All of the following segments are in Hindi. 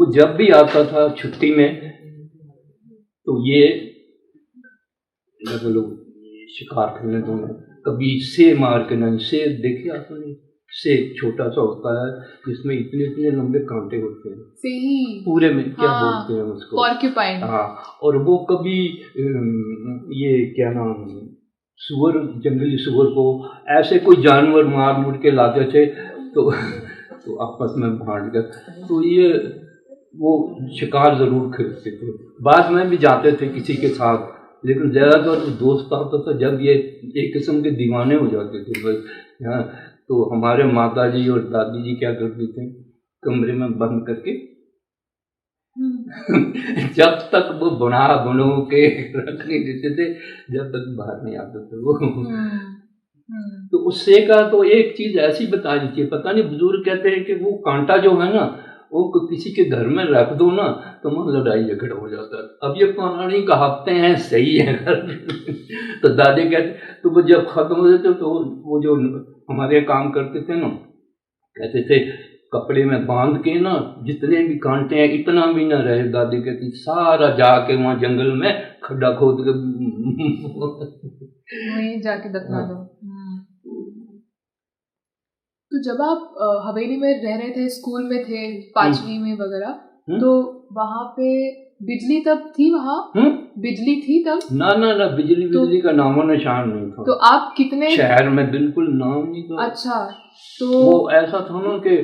वो जब भी आता था छुट्टी में तो ये लोग शिकार खेलने दोनों, कभी सेब मार के नहीं, सेब देखे आपने, सेब छोटा सा होता है जिसमें इतने इतने लंबे कांटे होते हैं, सही पूरे में क्या बोलते हैं उसको, पॉर्क्यूपाइन। हाँ, और वो कभी ये क्या नाम, सुअर, जंगली सुअर को ऐसे कोई जानवर मार मुड़ के लाते थे तो आपस में बांट कर, तो ये वो शिकार जरूर खेलते थे। बाद में भी जाते थे किसी के साथ, लेकिन ज़्यादातर तो दोस्त आता था जब ये एक किस्म के दीवाने हो जाते थे बस। हाँ, तो हमारे माता जी और दादी जी क्या करते थे, कमरे में बंद करके जब तक वो बनो के रख नहीं देते थे, जब तक बाहर नहीं आते थे वो। तो उससे का तो एक चीज ऐसी बता दी थी, पता नहीं बुजुर्ग कहते हैं कि वो कांटा जो है ना, वो किसी के घर में रख दो ना तो वहाँ लड़ाई झगड़ा हो जाता है। अब ये पुरानी कहावतें हैं, सही है। तो दादी कहते, तो वो जब खत्म हो जाते तो वो जो हमारे काम करते थे ना, कहते थे कपड़े में बांध के ना जितने भी कांटे हैं इतना भी ना रहे, दादी कहती सारा जाके वहाँ जंगल में खड्डा खोद के वहीं जाके दफना दो। तो जब आप हवेली में रह रहे थे, स्कूल में थे 5वीं में वगैरह, तो वहाँ पे बिजली तब थी? वहाँ बिजली थी तब? ना, बिजली का नामो निशान नहीं था। तो आप कितने, शहर में बिल्कुल नाम नहीं था। अच्छा, तो वो ऐसा था ना कि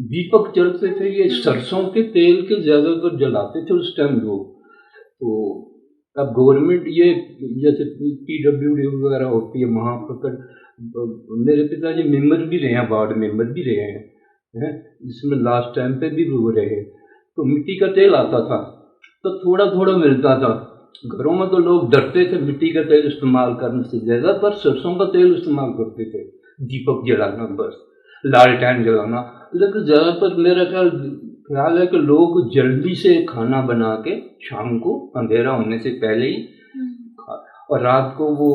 दीपक जलते थे, ये सरसों के तेल के ज्यादातर जलाते थे उस टाइम लोग। तो अब गवर्नमेंट ये जैसे PWD वगैरह होती है वहाँ पर, मेरे पिताजी मेंबर भी रहे हैं, वार्ड मेंबर भी रहे हैं, जिसमें लास्ट टाइम पे भी वो रहे। तो मिट्टी का तेल आता था तो थोड़ा थोड़ा मिलता था। घरों में तो लोग डरते थे मिट्टी का तेल इस्तेमाल करने से, ज़्यादातर सरसों का तेल इस्तेमाल करते थे, दीपक जलाना, बस लालटेन जलाना। लेकिन ज़्यादातर मेरा ख्याल है कि लोग जल्दी से खाना बना के शाम को अंधेरा होने से पहले ही और रात को वो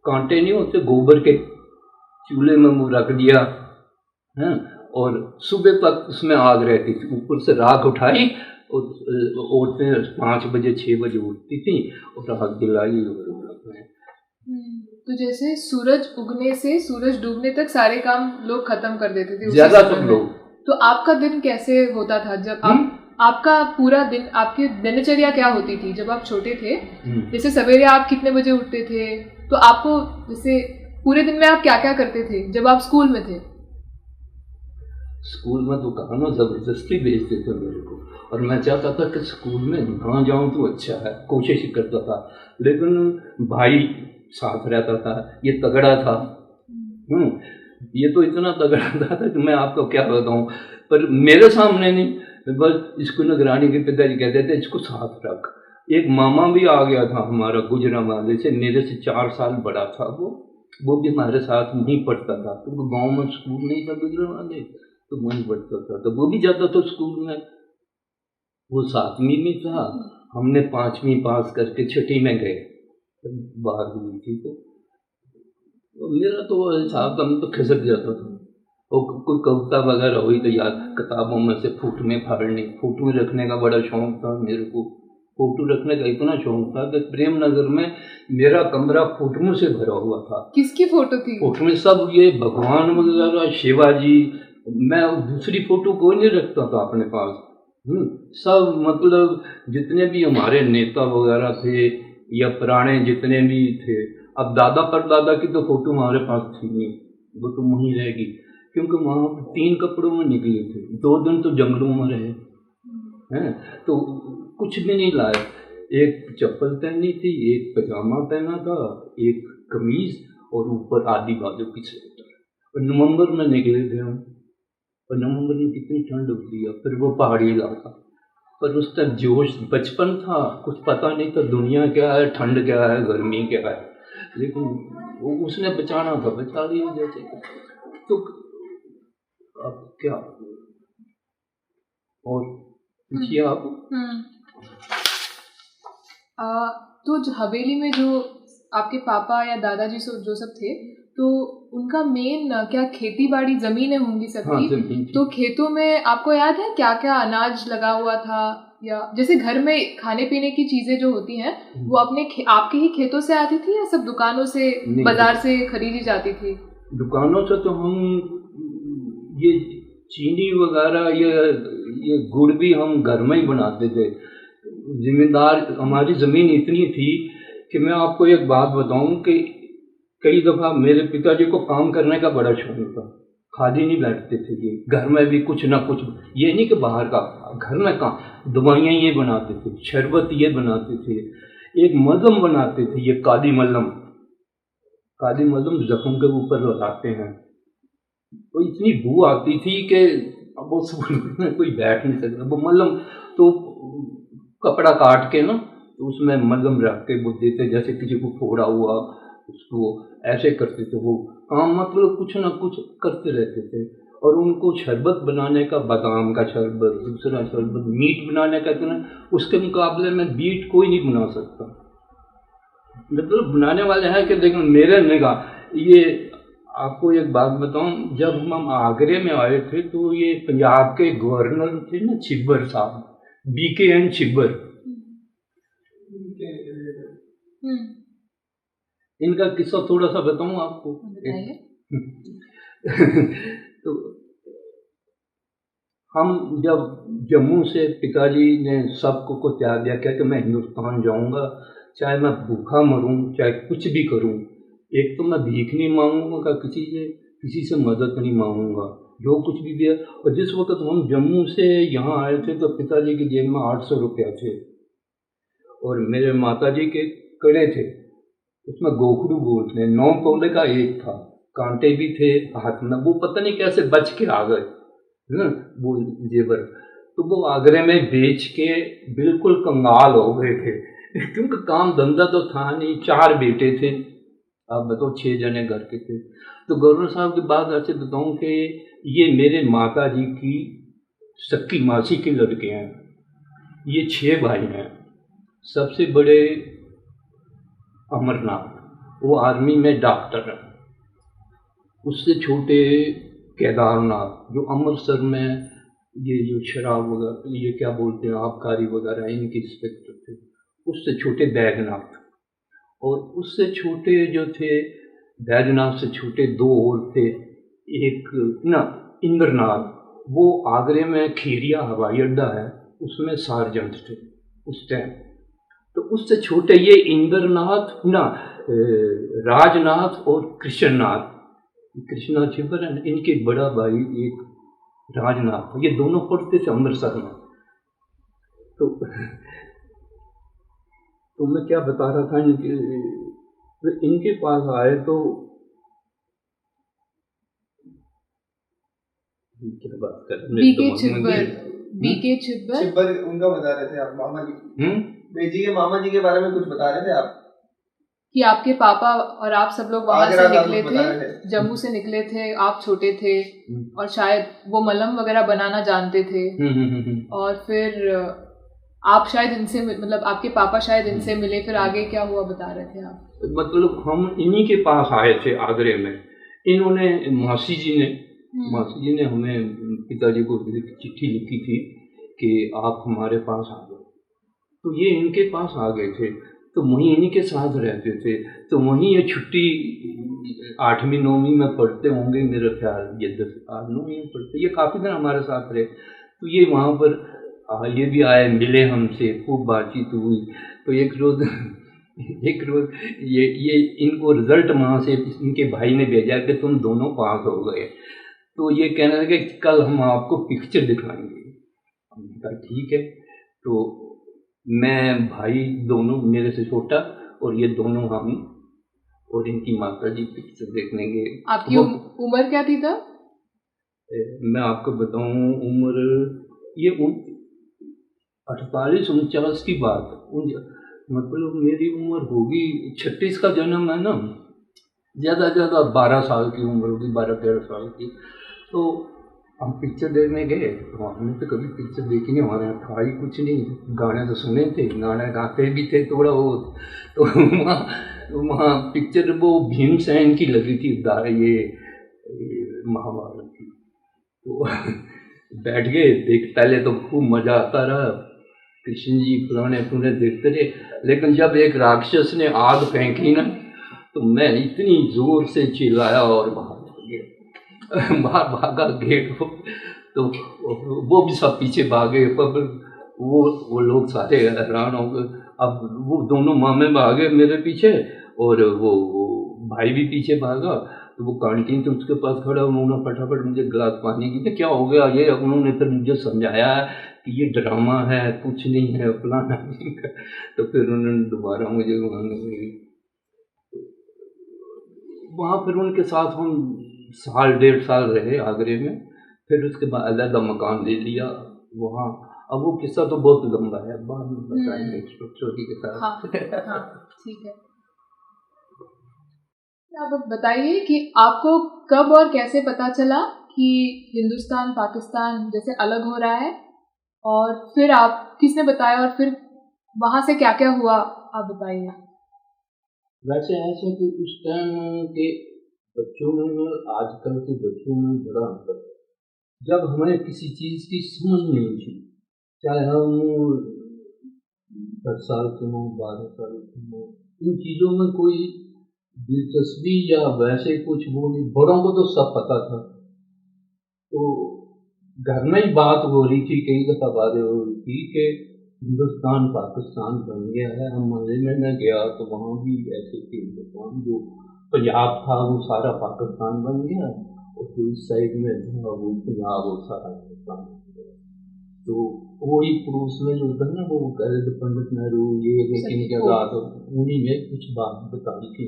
कांटे नहीं होते गोबर के, चूल्हे में वो रख दिया है, और सुबह तक उसमें आग रहती थी, ऊपर से राख उठाई और औरतें 5 बजे 6 बजे उठती थी और राख जलाई। तो जैसे सूरज उगने से सूरज डूबने तक सारे काम लोग खत्म कर देते थे ज्यादातर लोग। तो आपका दिन कैसे होता था जब आपका पूरा दिन, आपकी दिनचर्या क्या होती थी जब आप छोटे थे? जैसे सवेरे आप कितने बजे उठते थे? तो आपको जैसे पूरे दिन में आप क्या क्या करते थे जब आप स्कूल में थे? स्कूल में तो कहा ना जबरदस्ती भेजते थे मेरे को, और मैं चाहता था कि स्कूल में ना जाऊं तो अच्छा है, कोशिश ही करता था। लेकिन भाई साथ रहता था, ये तगड़ा था, ये तो इतना तगड़ा था कि मैं आपको क्या बताऊं, पर मेरे सामने नहीं, बस इसको निगरानी के पिताजी कहते थे इसको साथ रख। एक मामा भी आ गया था हमारा गुजरांवाले से, मेरे से 4 साल बड़ा था वो भी हमारे साथ नहीं पढ़ता था, क्योंकि गाँव में स्कूल नहीं था गुजरांवाले, तो वहीं पढ़ता था, तो वो भी जाता था स्कूल में। वो 7वीं में था, हमने 5वीं पास करके 6ठी में गए, बाहर हुई थी। तो मेरा तो हिसाब था, मैं तो खिसक जाता था, और कोई कविता वगैरह हुई तो याद किताबों में से फोटो फाड़नी, फोटो रखने का बड़ा शौक था मेरे को। फोटो रखने का इतना शौक था कि प्रेम नगर में मेरा कमरा फोटो से भरा हुआ था। किसकी फोटो थी? फोटो में सब ये भगवान वगैरह, शिवाजी, मैं दूसरी फोटो कोई नहीं रखता था अपने पास। सब मतलब जितने भी हमारे नेता वगैरह थे या पुराने जितने भी थे, अब दादा परदादा की तो फोटो हमारे पास थी नहीं, वो तो वहीं रहेगी, क्योंकि वहाँ 3 कपड़ों में निकले थे, 2 दिन तो जंगलों में रहे हैं, तो कुछ भी नहीं लाए। एक चप्पल पहनी थी, एक पजामा पहना था, एक कमीज, और ऊपर आधी बाजू की स्वेटर। और नवंबर में निकले थे हम, और नवंबर में कितनी ठंड होती है, फिर वो पहाड़ी इलाका, पर उस टाइम जोश बचपन था, कुछ पता नहीं था दुनिया क्या है, ठंड क्या है, गर्मी क्या है, लेकिन वो उसने बचाना था, बचा लिया जैसे। तो अब क्या और पूछिए आप। तो हवेली में जो आपके पापा या दादाजी जो सब थे, तो उनका मेन क्या खेती बाड़ी ज़मीनें होंगी हाँ सबकी, जमीन थी। तो खेतों में आपको याद है क्या क्या अनाज लगा हुआ था, या जैसे घर में खाने पीने की चीज़ें जो होती हैं वो आपके ही खेतों से आती थी या सब दुकानों से नहीं, बाजार से खरीदी जाती थी? दुकानों से तो हम ये चीनी वगैरह ये गुड़ भी हम घर में ही बनाते थे। जिम्मेदार हमारी ज़मीन इतनी थी कि मैं आपको एक बात बताऊं कि कई दफ़ा मेरे पिताजी को काम करने का बड़ा शौक था, खाली नहीं बैठते थे ये, घर में भी कुछ ना कुछ, ये नहीं कि बाहर का, घर में काम, दवाइयाँ ये बनाते थे, शरबत ये बनाते थे, एक मलहम बनाते थे, ये काली मलहम जख्म के ऊपर लगाते हैं, तो इतनी बू आती थी कि अब वो में कोई बैठ नहीं सकता। वो मलहम तो कपड़ा काट के ना, तो उसमें मलहम रख के वो देते, जैसे किसी को फोड़ा हुआ उसको ऐसे करते थे। वो काम मतलब कुछ ना कुछ करते रहते थे। और उनको शरबत बनाने का, बादाम का शरबत, दूसरा शरबत, मीट बनाने का, तो उसके मुकाबले में बीट कोई नहीं बना सकता। मतलब बनाने वाले हैं कि देखो मेरे निगाह, ये आपको एक बात बताऊं, जब हम आगरे में आए थे तो ये पंजाब के गवर्नर थे ना, छिब्बर साहब, BKN छिब्बर, इनका किस्सा थोड़ा सा बताऊं आपको। तो हम जब जम्मू से, पिताजी ने सबको को त्याग दिया, क्या कि मैं हिंदुस्तान जाऊंगा, चाहे मैं भूखा मरूं, चाहे कुछ भी करूं, एक तो मैं भीख नहीं मांगूंगा किसी से मदद नहीं मांगूंगा, जो कुछ भी दिया। और जिस वक्त हम जम्मू से यहाँ आए थे तो पिताजी की जेब में 800 रुपया थे, और मेरे माताजी के कड़े थे, उसमें गोखरू बोलते हैं, 9 तोले का एक था, कांटे भी थे हाथ में, वो पता नहीं कैसे बच के आ गए ना वो जेवर। तो वो आगरे में बेच के बिल्कुल कंगाल हो गए थे, क्योंकि काम धंधा तो था नहीं, 4 बेटे थे, आप बताओ 6 जने घर के थे। तो गवर्नर साहब की बात ऐसे बताऊं कि ये मेरे माता जी की सक्की मासी के लड़के हैं, ये 6 भाई हैं। सबसे बड़े अमरनाथ, वो आर्मी में डॉक्टर है। उससे छोटे केदारनाथ, जो अमृतसर में ये जो शराब वगैरह, ये क्या बोलते हैं, आबकारी वगैरह, इनके इंस्पेक्टर थे। उससे छोटे बैजनाथ, और उससे छोटे जो थे, बैजनाथ से छोटे 2 और थे, एक ना इंद्रनाथ, वो आगरे में खीरिया हवाई अड्डा है, उसमें सार्जेंट थे उस टाइम। तो उससे छोटे ये इंद्रनाथ ना, राजनाथ और कृष्णनाथ छिपर है, इनके बड़ा भाई एक राजनाथ, ये दोनों पढ़ते थे अमृतसर में। तो मैं क्या बता रहा था, इनके पास आए तो क्या बात कर, बीके छिब्बर उनका बता रहे थे आप, मामा जी, बेजी के मामा जी के बारे में कुछ बता रहे थे आप, कि आपके पापा और आप सब लोग वहां से निकले थे, जम्मू से निकले थे, आप छोटे थे, और शायद वो मलहम वगैरह बनाना जानते थे, और फिर आप शायद इनसे, मतलब आपके पापा शायद इनसे मिले, फिर आगे क्या हुआ बता रहे थे आप? मतलब हम इन्हीं के पास आए थे आगरे में। इन्होंने, मासी जी ने हमें, पिताजी को चिट्ठी लिखी थी कि आप हमारे पास आ जाओ, तो ये इनके पास आ गए थे। तो वहीं इन्हीं के साथ रहते थे। तो वहीं ये छुट्टी 8वीं 9वीं में पढ़ते होंगे मेरा ख्याल, ये 9वीं में पढ़ते, ये काफ़ी दिन हमारे साथ रहे। तो ये वहाँ पर ये भी आए, मिले हमसे, खूब बातचीत हुई। तो एक रोज़ ये इनको रिजल्ट वहाँ से इनके भाई ने भेजा कि तुम दोनों पास हो गए। तो ये कहने लगे कल हम आपको पिक्चर दिखाएंगे। हमने कहा ठीक है। तो मैं, भाई दोनों मेरे से छोटा, और ये दोनों हम और इनकी माता जी पिक्चर देखने गए। आपकी उम्र क्या थी तब? मैं आपको बताऊं, उम्र ये 48-49 की बात, मतलब मेरी उम्र होगी, 36 का जन्म है ना, ज़्यादा 12 साल की उम्र होगी, 12-13 साल की। तो हम पिक्चर देखने गए, तो हमने तो कभी पिक्चर देखी नहीं, हमारे यहाँ था ही कुछ नहीं, गाने तो सुने थे, गाने गाते भी थे थोड़ा बहुत। तो वहाँ वहाँ पिक्चर वो भीमसेन की लगी थी, ये महाभारत की। तो बैठ गए देख, पहले तो खूब मजा आता रहा, कृष्ण जी पुराने पुराने देखते रहे। लेकिन जब एक राक्षस ने आग फेंकी ना, तो मैं इतनी जोर से चिल्लाया और बाहर भागा गेट को, तो वो भी सब पीछे भागे, पर वो लोग सारे हैरान हो गए। अब वो दोनों मामे भागे मेरे पीछे और वो भाई भी पीछे भागा। तो वो कैंटीन तो उसके पास खड़ा, उन्होंने फटाफट मुझे गिलास पानी की, क्या हो गया ये, उन्होंने फिर मुझे समझाया कि ये ड्रामा है, कुछ नहीं है, फलाना नहीं है। तो फिर उन्होंने दोबारा मुझे वहाँ फिर उनके साथ हम 1.5 साल रहे आगरे में। फिर उसके बाद अलग मकान ले लिया वहाँ। अब वो किस्सा तो बहुत लंबा है, बाद में बताएंगे छोटी के साथ। हाँ, ठीक है। आप बताइए कि आपको कब और कैसे पता चला कि हिंदुस्तान पाकिस्तान जैसे अलग हो रहा है, और फिर आप किसने बताया और फिर वहाँ से क्या क्या हुआ, आप बताइए। वैसे ऐसे कि उस टाइम के बच्चों में आजकल के बच्चों में बड़ा अंतर है। जब हमें किसी चीज़ की समझ नहीं थी, चाहे हम 10 साल के हों, 12 साल के हों, इन चीज़ों में कोई दिलचस्पी या वैसे कुछ वो नहीं। बड़ों को तो सब पता था। तो घर में ही बात हो रही थी, कई दफ़ा बातें हो रही थी कि हिंदुस्तान पाकिस्तान बन गया है। हम मजे में न गया तो वहाँ भी ऐसे थे, हिंदुस्तान जो पंजाब था वो सारा पाकिस्तान बन गया, और जो इस साइड में था वो पंजाब और सारा हिंदुस्तान बन गया। तो वही पुरुष में जो होता है ना, वो पंडित नेहरू ये लेकिन क्या बात, उन्हीं में कुछ बात बताई थी।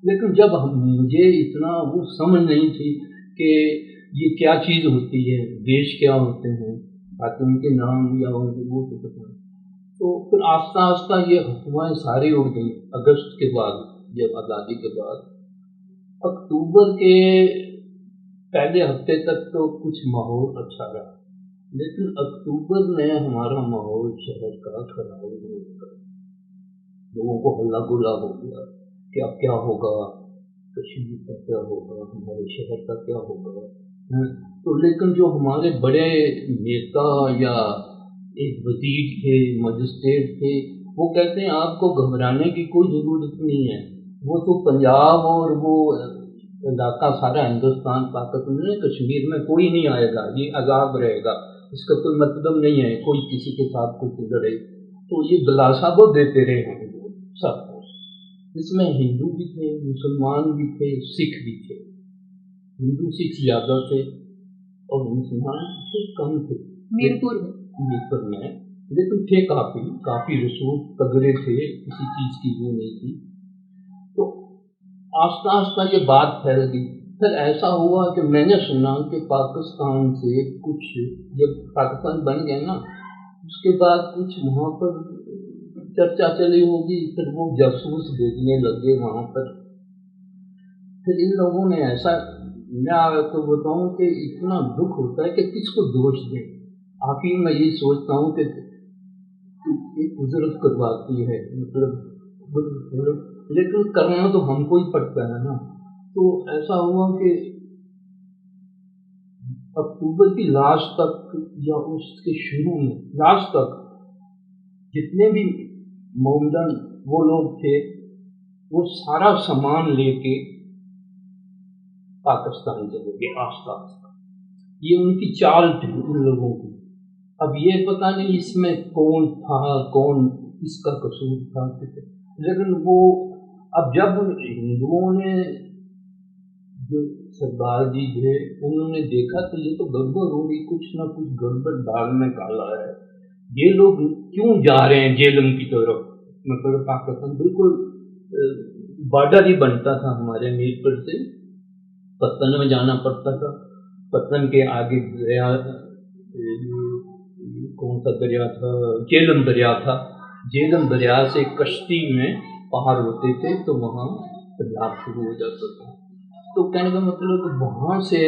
लेकिन जब मुझे इतना वो समझ नहीं थी कि ये क्या चीज़ होती है, देश क्या होते हैं, बाकी उनके नाम या उनके वो तो पता। तो फिर आस्ता आस्ता ये अफवाहें सारी उड़ गई। अगस्त के बाद, जब आज़ादी के बाद, अक्टूबर के पहले हफ्ते तक तो कुछ माहौल अच्छा रहा, लेकिन अक्टूबर में हमारा माहौल शहर का खराब हो गया। लोगों को हल्ला गुल्ला हो गया कि अब क्या होगा, कश्मीर का क्या होगा, हमारे शहर का क्या होगा। तो लेकिन जो हमारे बड़े नेता या एक वजीर थे, मजिस्ट्रेट थे, वो कहते हैं आपको घबराने की कोई ज़रूरत नहीं है, वो तो पंजाब और वो इलाका सारा हिंदुस्तान पाकिस्तान, कश्मीर में कोई नहीं आएगा, ये आज़ाद रहेगा, इसका कोई मतलब नहीं है कोई किसी के साथ कुछ लड़े। तो ये दिलासा वो देते रहे हैं सब। इसमें हिंदू भी थे, मुसलमान भी थे, सिख भी थे। हिंदू सिख ज़्यादा थे और मुसलमान से कम थे मीरपुर में, लेकिन थे काफ़ी रसूख तगड़े थे, किसी चीज़ की वो नहीं थी। तो आस्ता आस्ता ये बात फैल गई। फिर ऐसा हुआ कि मैंने सुना कि पाकिस्तान से कुछ, जब पाकिस्तान बन गया ना, उसके बाद कुछ वहाँ पर चर्चा चली होगी, फिर वो जासूस भेजने लगे वहाँ पर। फिर इन लोगों ने ऐसा, मैं आपको बताऊँ कि इतना दुख होता है कि किसको दोष दें। आखिर मैं ये सोचता हूँ कि एक उजरत करवाती है, मतलब लेकिन करना तो हमको ही पड़ता है ना। तो ऐसा हुआ कि अक्टूबर की लास्ट तक या उसके शुरू में लास्ट तक जितने भी मौजूद वो लोग थे, वो सारा सामान लेके पाकिस्तान चले गए आस्ता आस्ता। ये उनकी चाल थी उन लोगों की। अब ये पता नहीं इसमें कौन था, कौन इसका कसूर था, लेकिन वो अब जब हिंदुओं ने, जो सरदार जी थे, उन्होंने देखा तो ये तो गड़बड़ होगी, कुछ ना कुछ गड़बड़ दाल में काला है, ये लोग क्यों जा रहे हैं जेलम की तरफ। मतलब पाकिस्तान बिल्कुल बॉर्डर ही बनता था हमारे मीरपुर से, पत्तन में जाना पड़ता था। पत्तन के आगे दरिया, कौन सा दरिया था, जेलम दरिया था। जेलम दरिया से कश्ती में पार होते थे तो वहाँ पंजाब शुरू हो जाता था। तो कहने का मतलब वहाँ से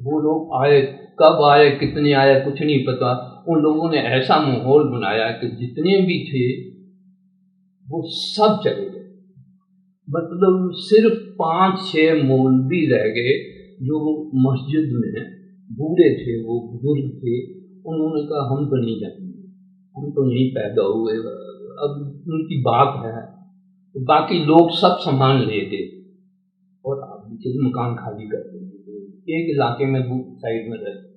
वो लोग आए, कब आए, कितने आए, कुछ नहीं पता। उन लोगों ने ऐसा माहौल बनाया कि जितने भी थे वो सब चले गए। मतलब सिर्फ 5-6 मौलवी रह गए जो मस्जिद में बूढ़े थे, वो बुजुर्ग थे। उन्होंने कहा हम तो नहीं जाएंगे, हम तो नहीं पैदा हुए, अब उनकी बात है। बाकी लोग सब सामान ले गए और आप मकान खाली कर देंगे। एक इलाके में साइड में रहे।